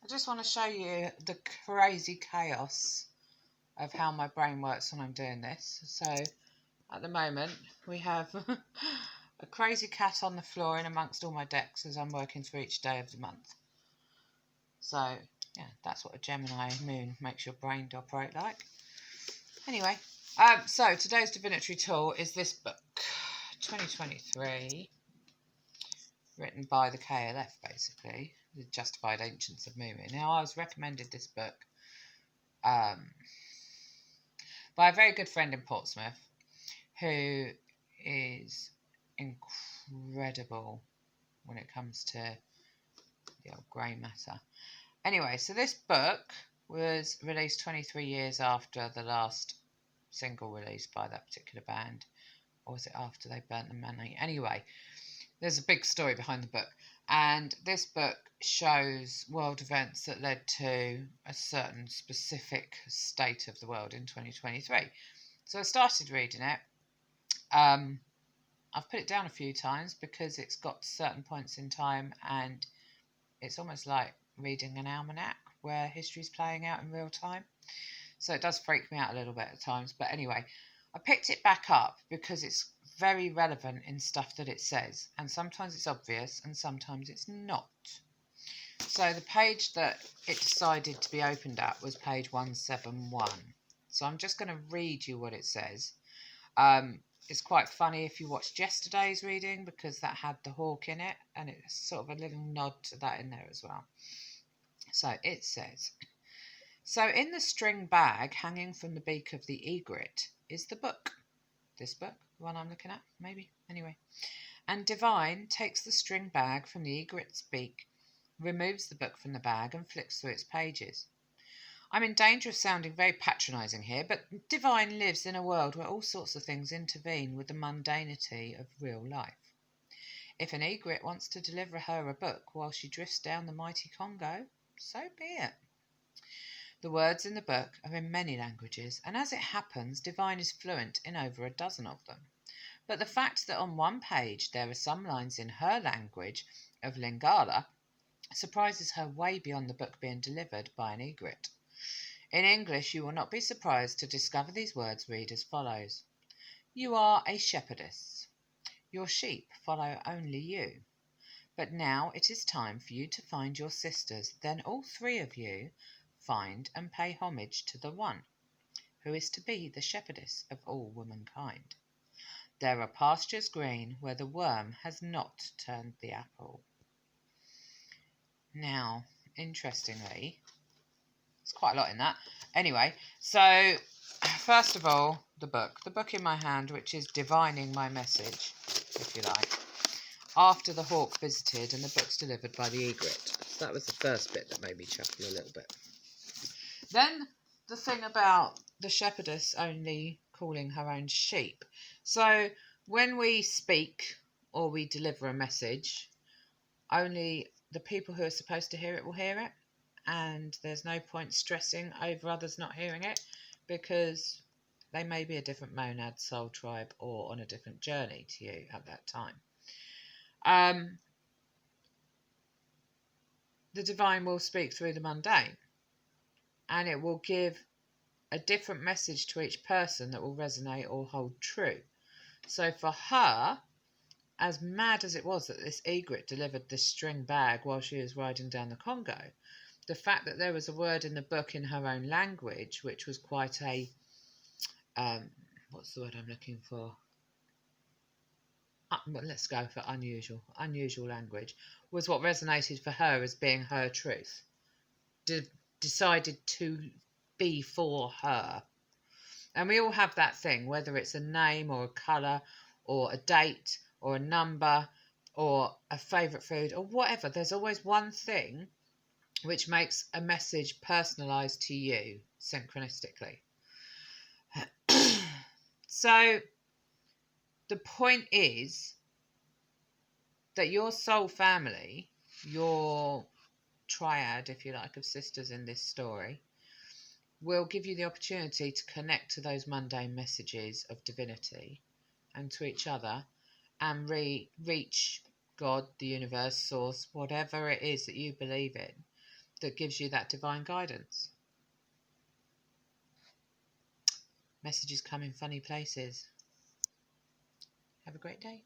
I just want to show you the crazy chaos of how my brain works when I'm doing this. So at the moment we have a crazy cat on the floor in amongst all my decks as I'm working through each day of the month. So yeah, that's what a Gemini moon makes your brain operate like. Anyway, so today's divinatory tool is this book, 2023, written by the KLF, basically, the Justified Ancients of Mumu. Now, I was recommended this book by a very good friend in Portsmouth who is incredible when it comes to the old grey matter. Anyway, so this book was released 23 years after the last single released by that particular band. Or was it after they burnt the money? Anyway, there's a big story behind the book. And this book shows world events that led to a certain specific state of the world in 2023. So I started reading it. I've put it down a few times because it's got certain points in time and it's almost like reading an almanac where history's playing out in real time. So it does freak me out a little bit at times. But anyway, I picked it back up because it's very relevant in stuff that it says. And sometimes it's obvious and sometimes it's not. So the page that it decided to be opened at was page 171. So I'm just going to read you what it says. It's quite funny if you watched yesterday's reading because that had the hawk in it. And it's sort of a little nod to that in there as well. So it says... So in the string bag hanging from the beak of the egret is the book. This book, the one I'm looking at, maybe. Anyway. And Divine takes the string bag from the egret's beak, removes the book from the bag and flicks through its pages. I'm in danger of sounding very patronising here, but Divine lives in a world where all sorts of things intervene with the mundanity of real life. If an egret wants to deliver her a book while she drifts down the mighty Congo, so be it. The words in the book are in many languages, and as it happens, Divine is fluent in over a dozen of them. But the fact that on one page there are some lines in her language of Lingala surprises her way beyond the book being delivered by an egret. In English, you will not be surprised to discover these words read as follows. You are a shepherdess. Your sheep follow only you. But now it is time for you to find your sisters. Then all three of you find and pay homage to the one, who is to be the shepherdess of all womankind. There are pastures green where the worm has not turned the apple. Now, interestingly, there's quite a lot in that. Anyway, so first of all, the book in my hand, which is divining my message, if you like, after the hawk visited and the book's delivered by the egret. So that was the first bit that made me chuckle a little bit. Then the thing about the shepherdess only calling her own sheep. So when we speak or we deliver a message, only the people who are supposed to hear it will hear it. And there's no point stressing over others not hearing it because they may be a different monad, soul tribe, or on a different journey to you at that time. The divine will speak through the mundane. And it will give a different message to each person that will resonate or hold true. So for her, as mad as it was that this egret delivered this string bag while she was riding down the Congo, the fact that there was a word in the book in her own language, which was quite a, what's the word I'm looking for? Well, let's go for unusual language, was what resonated for her as being her truth. Decided to be for her. And we all have that thing, whether it's a name or a colour or a date or a number or a favourite food or whatever. There's always one thing which makes a message personalised to you synchronistically. So the point is that your soul family, your triad, if you like, of sisters in this story, will give you the opportunity to connect to those mundane messages of divinity and to each other and reach God, the universe, source, whatever it is that you believe in. that gives you that divine guidance. Messages come in funny places. Have a great day.